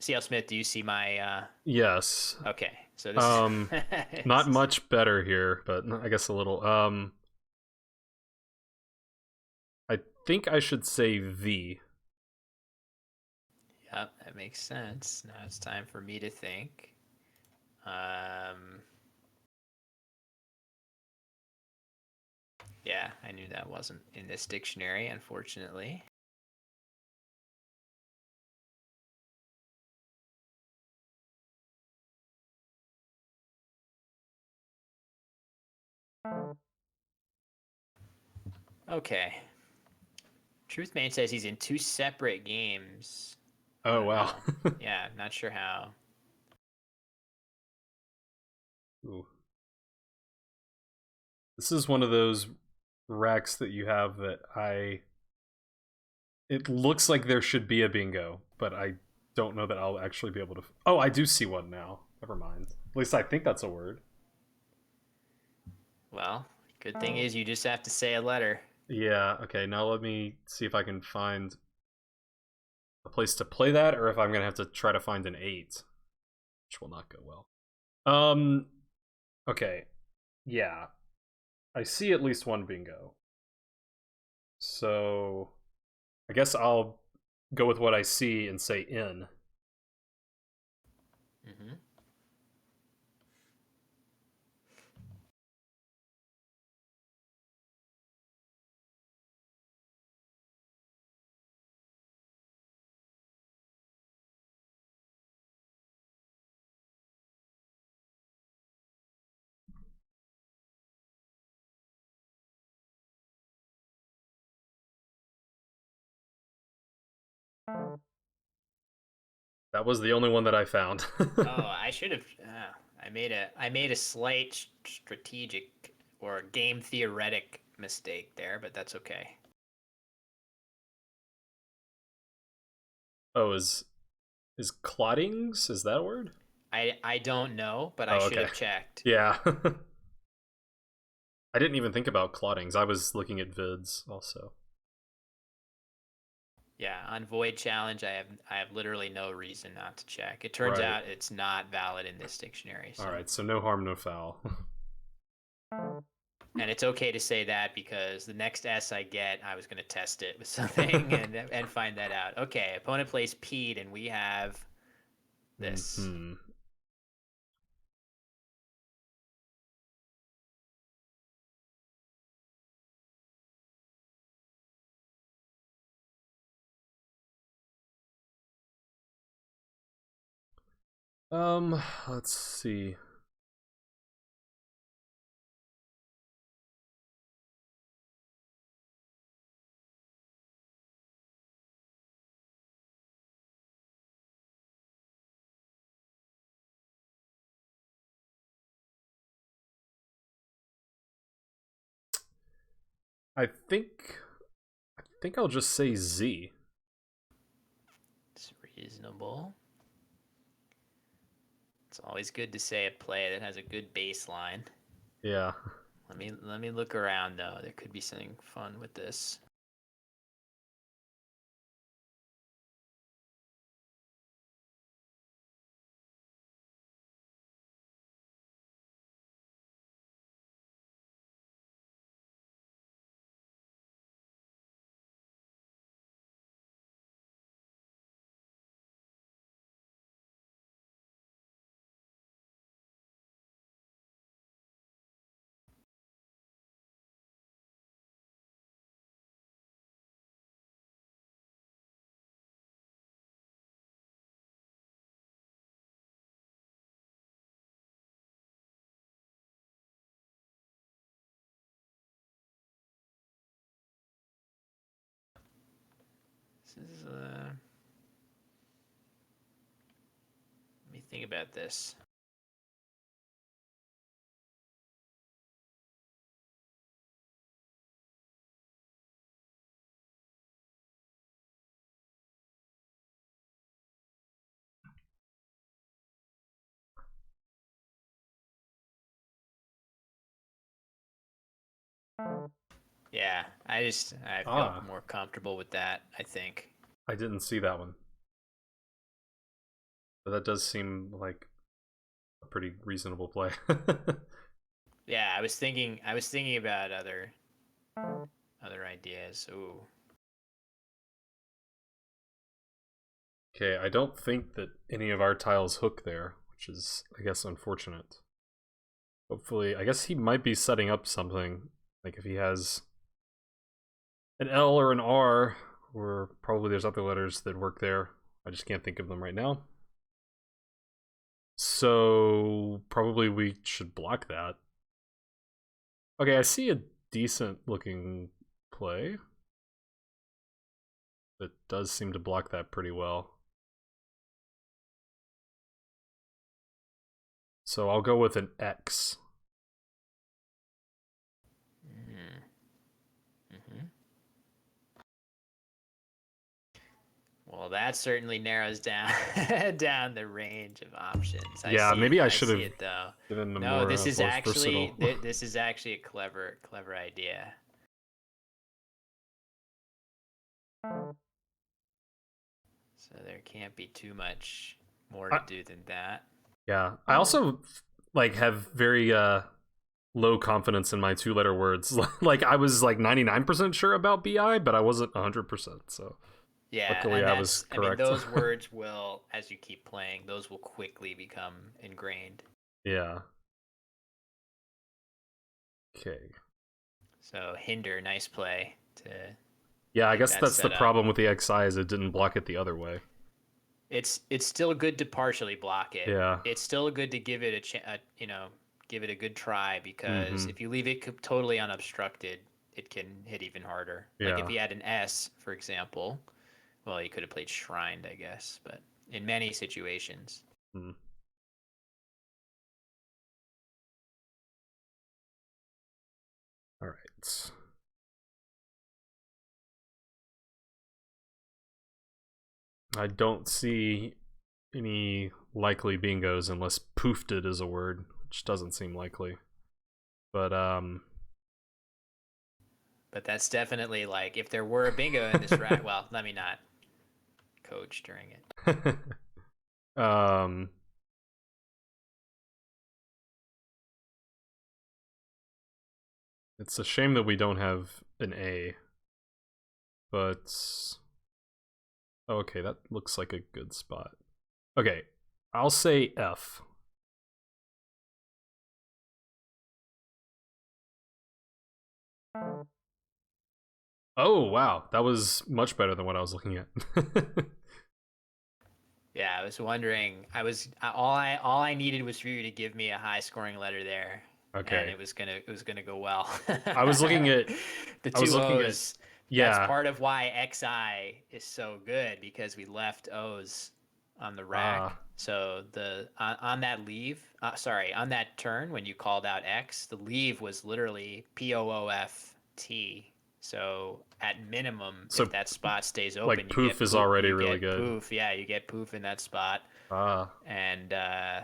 CL Smith, do you see my Yes. okay. So this Um, this Not is much better here, but I guess a little. I think I should say V. yep, that makes sense. Now it's time for me to think. Um yeah, I knew that wasn't in this dictionary, unfortunately. Okay. Truthman says he's in two separate games. I Oh don't wow. know. Yeah, not sure how. Ooh. This is one of those racks that you have that I. It looks like there should be a bingo, but I don't know that I'll actually be able to. Oh, I do see one now. Never mind. At least I think that's a word. Well, good thing is you just have to say a letter. Yeah. Okay. Now let me see if I can find a place to play that, or if I'm gonna have to try to find an eight, which will not go well. Um. Okay. Yeah. I see at least one bingo. So I guess I'll go with what I see and say in. Mm-hmm. That was the only one that I found. Oh, I should have. I made a slight strategic or game theoretic mistake there, but that's okay. Oh, is clottings? Is that a word? I don't know, but I Oh, should okay. have checked. Yeah. I didn't even think about clottings. I was looking at vids also. Yeah, on Void Challenge, I have literally no reason not to check. It turns Right. out it's not valid in this dictionary, All so right. So no harm, no foul. and it's okay to say that because the next S I get, I was going to test it with something and find that out. Okay, opponent plays Pete, and we have this. Hmm. Let's see. I think I think I'll just say Z. It's reasonable. It's always good to say a play that has a good baseline. Yeah. Let me look around though. There could be something fun with this. This is let me think about this. Yeah, I feel Ah, more comfortable with that, I think. I didn't see that one. But that does seem like a pretty reasonable play. Yeah, I was thinking about other ideas. Ooh. Okay, I don't think that any of our tiles hook there, which is, I guess, unfortunate. Hopefully, I guess he might be setting up something. Like if he has an L or an R, or probably there's other letters that work there. I just can't think of them right now. So probably we should block that. Okay, I see a decent looking play that does seem to block that pretty well. So I'll go with an X. Mm-hmm. Well, that certainly narrows down down the range of options. Yeah, maybe I I should see have it though. given them No, more this is more actually versatile. this is actually a clever idea. So there can't be too much more to I, do than that. yeah, I also like have very low confidence in my two-letter words. Like I was like 99% sure about BI, but I wasn't 100%. So Yeah, luckily and I was that's I mean correct. those words will, as you keep playing, those will quickly become ingrained. Yeah. Okay. So hinder, nice play to Yeah, I get guess that that's the set up. problem with the XI is it didn't block it the other way. It's still good to partially block it. Yeah. It's still good to give it give it a good try, because Mm-hmm. if you leave it totally unobstructed, it can hit even harder. Like if Yeah. he had an S, for example, well, he could have played shrined, I guess, but in many situations. Mm. All right. I don't see any likely bingos unless poofed it is a word, which doesn't seem likely. But But that's definitely like if there were a bingo in this rack. Well, let me not coach during it. um it's a shame that we don't have an A. But okay, that looks like a good spot. Okay, I'll say F. Oh wow, that was much better than what I was looking at. Yeah, I was wondering. All I needed was for you to give me a high scoring letter there, and Okay, it was gonna go well. I was looking at The I was two looking at O's. That's yeah. part of why XI is so good, because we left O's on the rack. So the on that leave, sorry, on that turn when you called out X, the leave was literally POOFT. So at minimum, if So that spot stays like open, poof is already you really get good. poof. Yeah, you get poof in that spot, Ah, and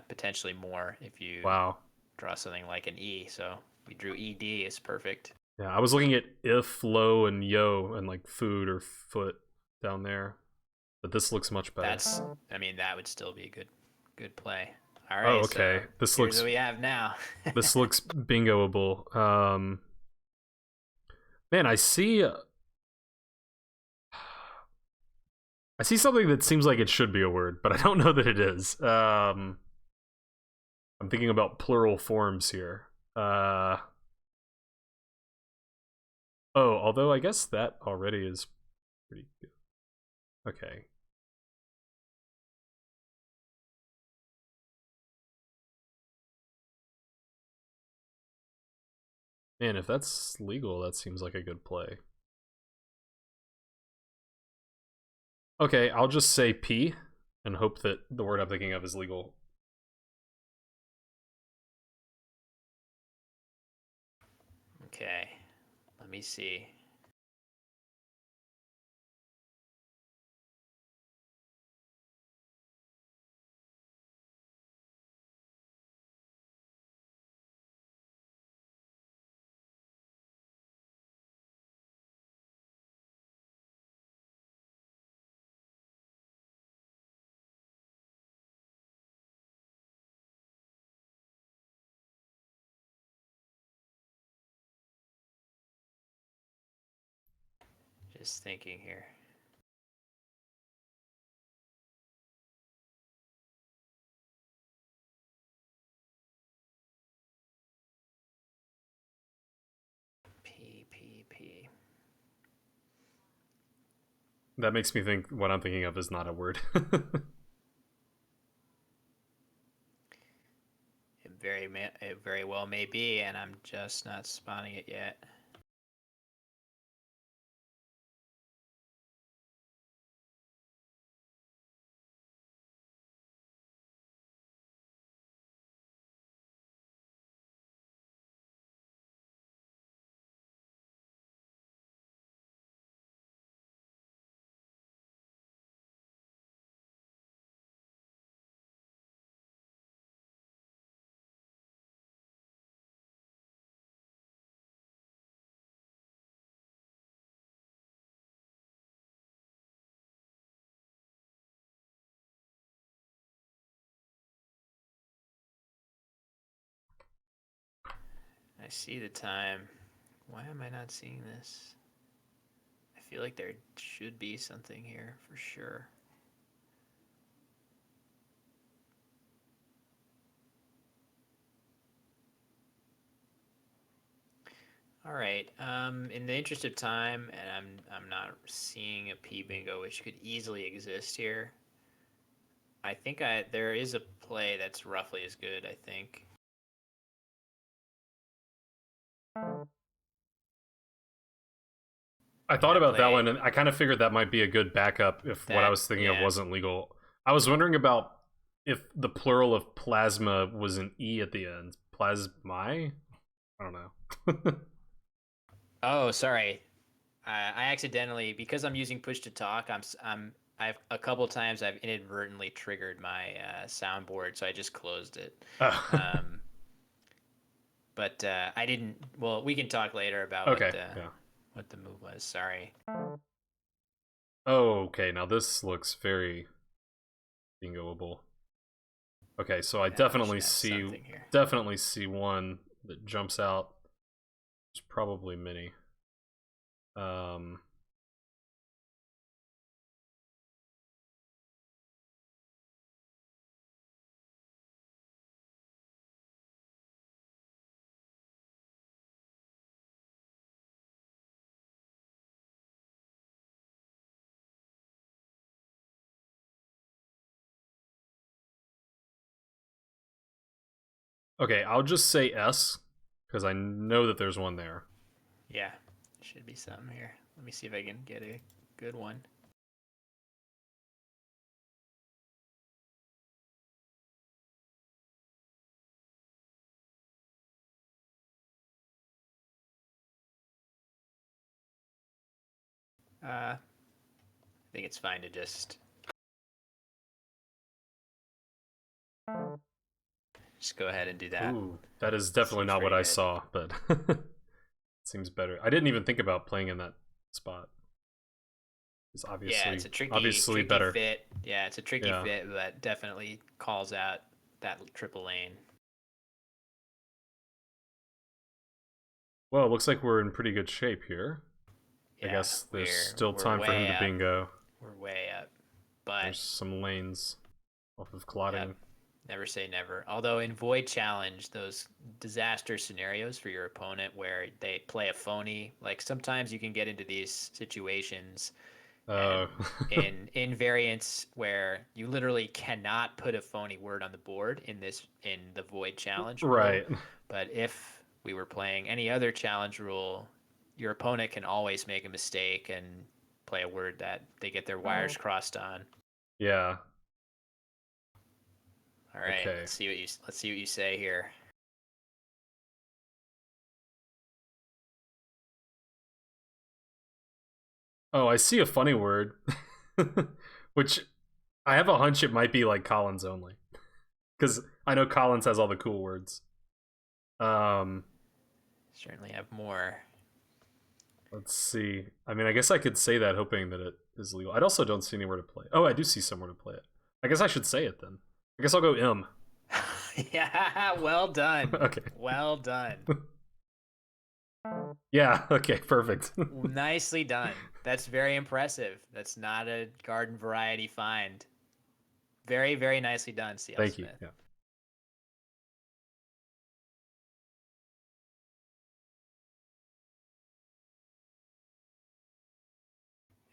potentially more if you wow. draw something like an E. So we drew ED. It's perfect. Yeah, I was looking at if, low, and yo, and like food or foot down there. But this looks much better. That's, I mean, that would still be a good play. All Oh, right, so okay. This here's what looks we have now. this looks bingoable. Man, I see something that seems like it should be a word, but I don't know that it is. I'm thinking about plural forms here. Oh, although I guess that already is pretty good. Okay. Man, if that's legal, that seems like a good play. Okay, I'll just say P and hope that the word I'm thinking of is legal. Okay, let me see. Just thinking here. P, P, P. That makes me think what I'm thinking of is not a word. It very well may be, and I'm just not spotting it yet. I see the time. Why am I not seeing this? I feel like there should be something here for sure. All right. In the interest of time, and I'm not seeing a P bingo, which could easily exist here. I think there is a play that's roughly as good. I think. I And thought that about that play, one, and I kind of figured that might be a good backup if what I that was thinking of yeah. wasn't legal. I was wondering about if the plural of plasma was an E at the end. Plasmi? I don't know. Oh, sorry. I accidentally, because I'm using push to talk. I've a couple times I've inadvertently triggered my soundboard, so I just closed it. Oh. Um, but I didn't. Well, we can talk later about Okay, yeah. what the move was. Sorry. Oh, okay, now this looks very bingoable. Okay, so I Yeah, we should have something here. definitely see one that jumps out. There's probably many. Um Okay, I'll just say S because I know that there's one there. Yeah, should be something here. Let me see if I can get a good one. I think it's fine to just go ahead and do that. Ooh, that is definitely Seems not what pretty I good. saw, but seems better. I didn't even think about playing in that spot. It's Yeah, it's a obviously tricky better. fit. Yeah, it's a tricky Yeah. fit, but definitely calls out that triple lane. Well, it looks like we're in pretty good shape here. I Yeah, guess there's still we're time for him way to up. bingo. We're way up. But There's some lanes off of yep, clotting. never say never. Although in Void Challenge, those disaster scenarios for your opponent where they play a phony, like sometimes you can get into these situations and Uh, in variants where you literally cannot put a phony word on the board in the Void Challenge rule. right. But if we were playing any other challenge rule, your opponent can always make a mistake and play a word that they get their wires crossed on. Yeah. All right, Okay. let's see what you say here. Oh, I see a funny word, which I have a hunch it might be like Collins only, because I know Collins has all the cool words. Um, Certainly have more. let's see. I mean, I guess I could say that hoping that it is legal. I also don't see anywhere to play. Oh, I do see somewhere to play it. I guess I should say it then. I guess I'll go M. Yeah, well done. Okay. Well done. Yeah, okay, perfect. Nicely done. That's very impressive. That's not a garden variety find. Very, very nicely done, CL Thank you. Smith. Yeah.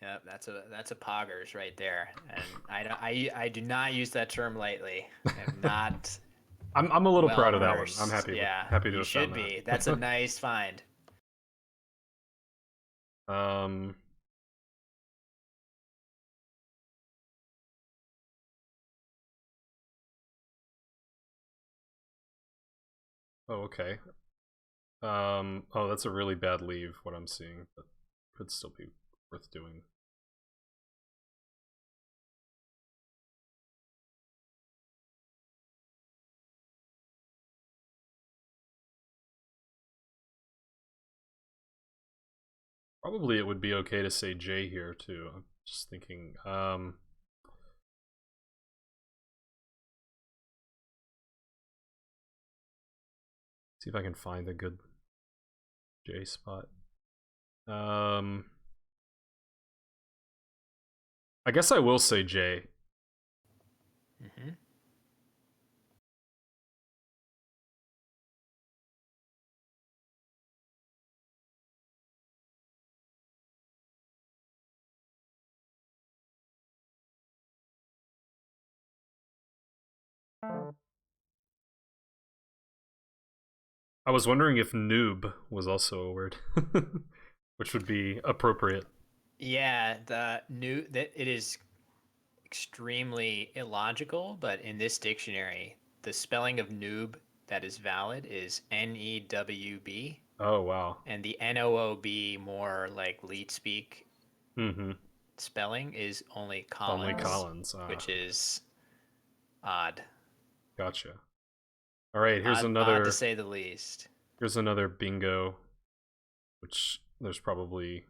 Yep, that's a poggers right there, and I do not use that term lightly. I'm not I'm a little well proud of that one. I'm versed. Yeah, happy to you have found should be. That's a that. nice find. um oh, okay. Oh, that's a really bad leave what I'm seeing, but could still be worth doing. Probably it would be okay to say J here too. I'm just thinking see if I can find a good J spot. I guess I will say J. Hmm. I was wondering if noob was also a word, which would be appropriate. Yeah, the new that it is extremely illogical, but in this dictionary, the spelling of noob that is valid is NEWB, Oh wow. and the NOOB more like leet speak Mm-hmm. spelling is only Only Collins, Collins. which is odd. Gotcha. All right, Odd to say the least. here's another bingo, which there's probably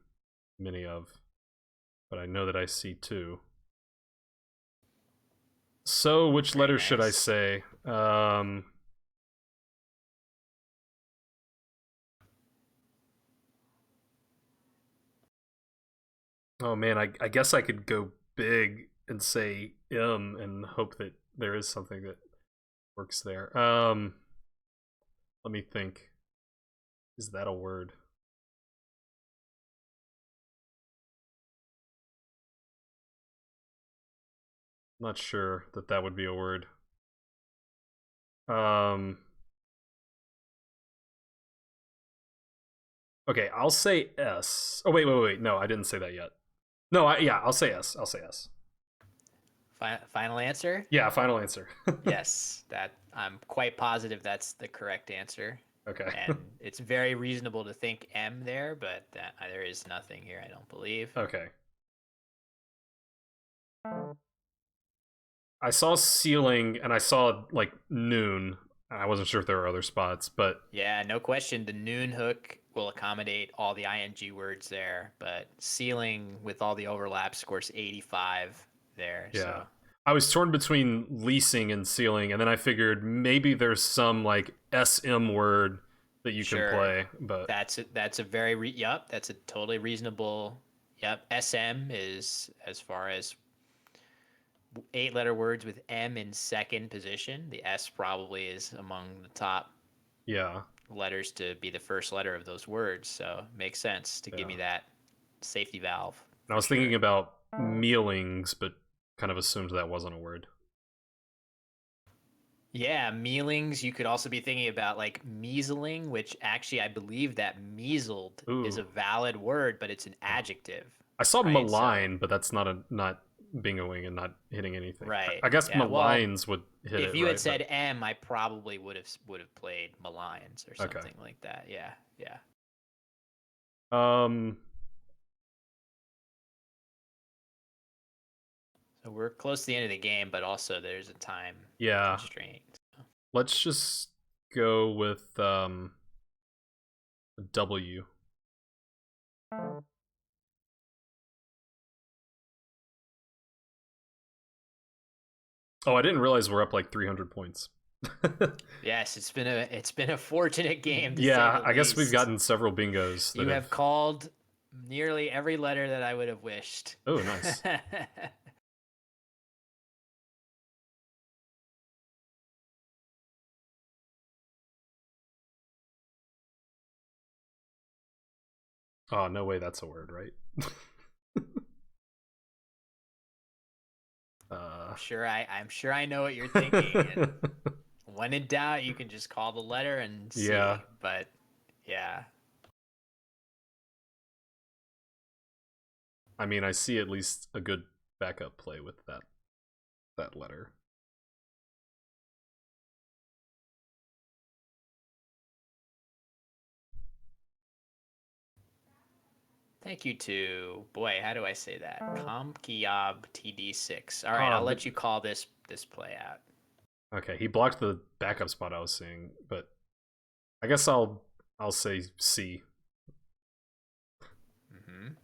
many of, but I know that I see two. So, which Very letter should I nice. say? Oh man, I guess I could go big and say M and hope that there is something that works there. Let me think. Is that a word? I'm not sure that that would be a word. Um, okay, I'll say S. Oh wait. No, I didn't say that yet. No, yeah, I'll say S. I'll say S. Final answer? Yeah, final answer. Yes, that I'm quite positive that's the correct answer. Okay. And it's very reasonable to think M there, but there is nothing here, I don't believe. Okay. I saw ceiling and I saw like noon. I wasn't sure if there were other spots, but Yeah, no question. The noon hook will accommodate all the ing words there, but ceiling with all the overlap scores 85 there. yeah. So I was torn between leasing and ceiling, and then I figured maybe there's some like SM word that you can sure, play, but that's a very yep. That's a totally reasonable. Yep, SM is as far as 8 letter words with M in second position. The S probably is among the top yeah, letters to be the first letter of those words. So it makes sense to give yeah. me that safety valve And I for was thinking sure. about mealings, but kind of assumed that wasn't a word. Yeah, mealings. You could also be thinking about like measling, which actually I believe that measled is Ooh, a valid word, but it's an oh. adjective, I saw right? So, malign, but that's not bingoing and not hitting anything. right. I guess Yeah. Well, maligns would hit if it, you had right? But said M, I probably would have played maligns or okay. something like that. Yeah. Yeah. Um, So we're close to the end of the game, but also there's a time yeah. constraint. Let's just go with W. Oh, I didn't realize we're up like 300 points. Yes, it's been a fortunate game to say Yeah, the I guess we've least. gotten several bingos that You have. have called nearly every letter that I would have wished. Oh, nice. Oh, no way that's a word, right? uh, I'm sure I know what you're thinking, and when in doubt, you can just call the letter and yeah. see. But yeah, I mean, I see at least a good backup play with that letter. thank you to boy, how do I say that? Comkiab TD6. All right, Ah, I'll but let you call this play out. okay, he blocked the backup spot I was seeing, but I guess I'll say C. Hmm.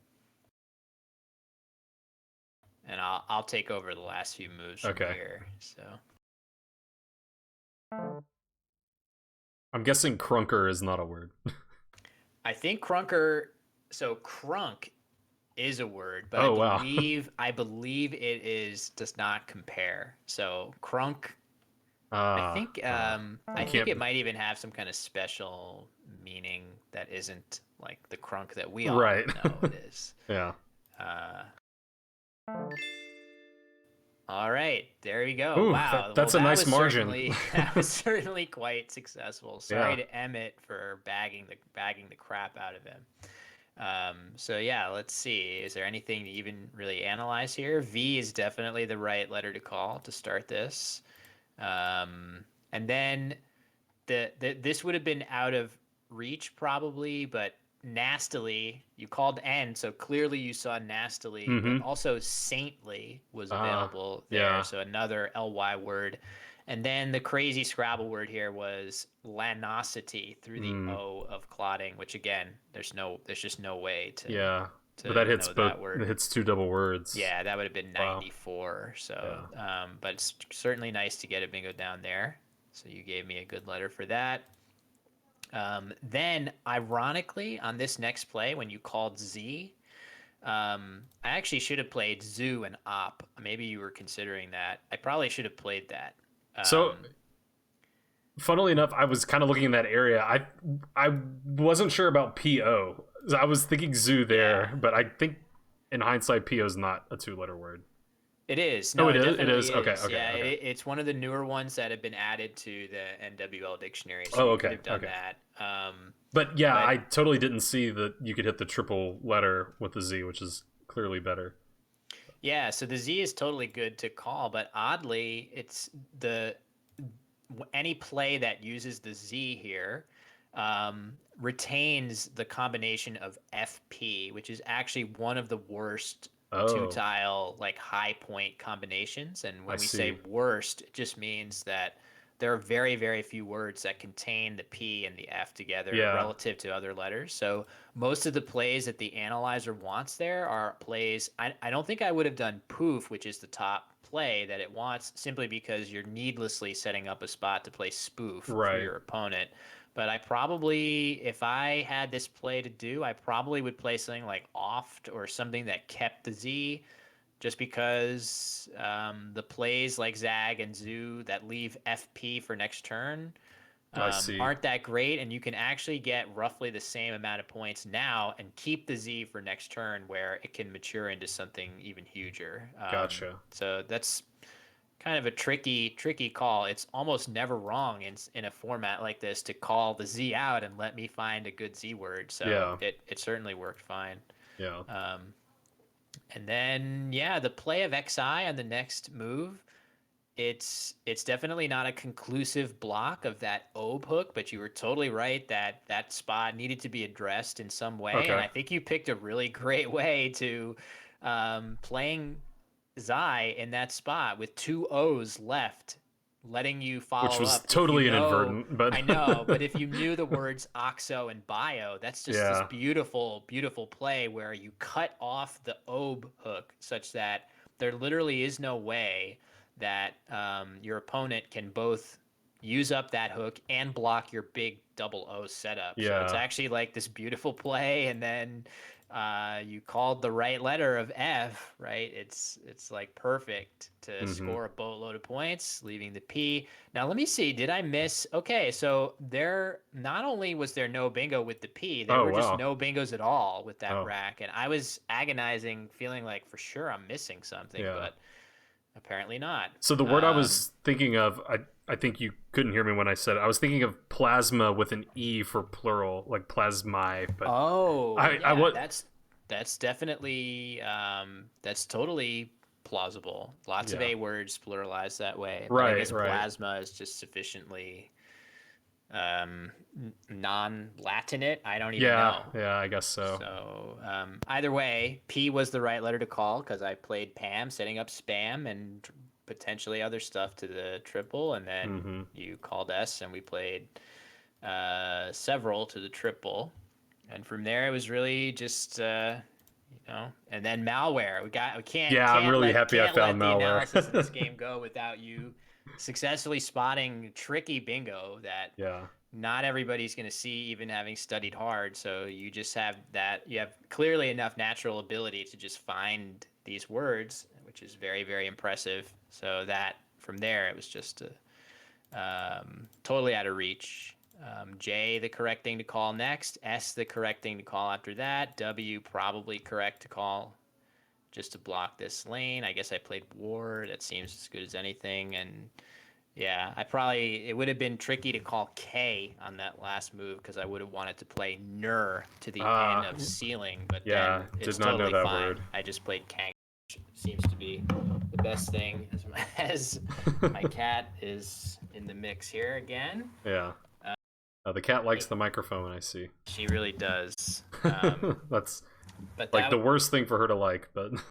And I'll take over the last few moves from Okay. here. So I'm guessing crunker is not a word. I think crunker. So crunk is a word, but I Oh wow. believe I believe it is does not compare. So crunk. I Ah, think you I think can't. it might even have some kind of special meaning that isn't like the crunk that we all Right. know it is. yeah. Uh, all right, there we go. Ooh, Wow. Well, that's a that nice was margin. certainly that was certainly quite successful. Sorry yeah. to Emmett for bagging the crap out of him. So yeah, let's see. Is there anything to even really analyze here? V is definitely the right letter to call to start this. And then this would have been out of reach probably, but nastily you called N, so clearly you saw nastily, but Mm-hmm. also saintly was Ah, available there, yeah. so another ly word. And then the crazy Scrabble word here was lanosity through the Mm, O of clotting, which again, there's just no way to yeah. But to that hits know both. that word. It hits two double words. Yeah, that would have been Wow. 94. So, Yeah. but it's certainly nice to get a bingo down there. So you gave me a good letter for that. Then, ironically, on this next play, when you called Z, I actually should have played Zoo and Op. Maybe you were considering that. I probably should have played that. So, funnily enough, I was kind of looking in that area. I wasn't sure about PO. I was thinking zoo Yeah, there, but I think in hindsight, PO is not a two-letter word. it is. Oh, No, it it is. It definitely is. Okay. is. Okay. Yeah, Okay. it's one of the newer ones that have been added to the NWL dictionary. So Oh, you could okay. have done Okay. that. But yeah, But I totally didn't see that you could hit the triple letter with the Z, which is clearly better. yeah, so the Z is totally good to call, but oddly, it's the any play that uses the Z here retains the combination of FP, which is actually one of the worst two Oh, tile like high point combinations. And I when we say see. worst, it just means that there are very, very few words that contain the P and the F together Yeah. relative to other letters. So most of the plays that the analyzer wants there are plays. I don't think I would have done poof, which is the top play that it wants, simply because you're needlessly setting up a spot to play spoof for Right. your opponent. But I probably, if I had this play to do, I probably would play something like oft or something that kept the Z, just because the plays like Zag and Zoo that leave FP for next turn I see. aren't that great, and you can actually get roughly the same amount of points now and keep the Z for next turn, where it can mature into something even huger. Gotcha. So that's kind of a tricky call. It's almost never wrong in a format like this to call the Z out and let me find a good Z word. So Yeah. it certainly worked fine. Yeah. Um, and then yeah, the play of XI on the next move, it's definitely not a conclusive block of that Obe hook, but you were totally right that that spot needed to be addressed in some way, and Okay. I think you picked a really great way to playing Zai in that spot with two O's left, letting you Which follow was up. If you totally know, inadvertent, but I know, but if you knew the words OXO and bio, that's just this yeah. beautiful, beautiful play where you cut off the Obe hook such that there literally is no way that your opponent can both use up that hook and block your big double O setup. So it's Yeah. actually like this beautiful play, and then you called the right letter of F, right? It's like perfect to Mm-hmm. score a boatload of points, leaving the P. Now let me see, did I miss? Okay, so there not only was there no bingo with the P, there Oh, were just wow. no bingos at all with that Oh, rack, and I was agonizing, feeling like for sure I'm missing something, yeah. but apparently not. So the word I Um, was thinking of, I think you couldn't hear me when I said it. I was thinking of plasma with an E for plural, like plasmi, but Oh, I yeah, what that's definitely that's totally plausible. Lots of yeah. A words pluralized that way, but I Right, guess right. plasma is just sufficiently non-Latinate. I don't even Yeah, know. yeah, I guess so. So either way, P was the right letter to call because I played Pam, setting up spam and potentially other stuff to the triple, and then Mm-hmm. you called S, and we played several to the triple, and from there it was really just and then malware. We can't Yeah, I'm can't really let happy I can't found let the analysis of this malware. game go without you successfully spotting tricky bingo that Yeah. not everybody's going to see, even having studied hard. So you just have that, you have clearly enough natural ability to just find these words, which is very, very impressive. So that from there, it was just totally out of reach. J, the correct thing to call next. S, the correct thing to call after that. W, probably correct to call just to block this lane. I guess I played war. That seems as good as anything. And yeah, it would have been tricky to call K on that last move because I would have wanted to play Ner to the N Ah, of ceiling, but yeah, then did it's not know totally that fine. word. I just played Kang, which seems to be the best thing as my cat is in the mix here again. Yeah. Uh, The cat likes the microphone, I see. she really does. That's But like the that worst thing for her to like, but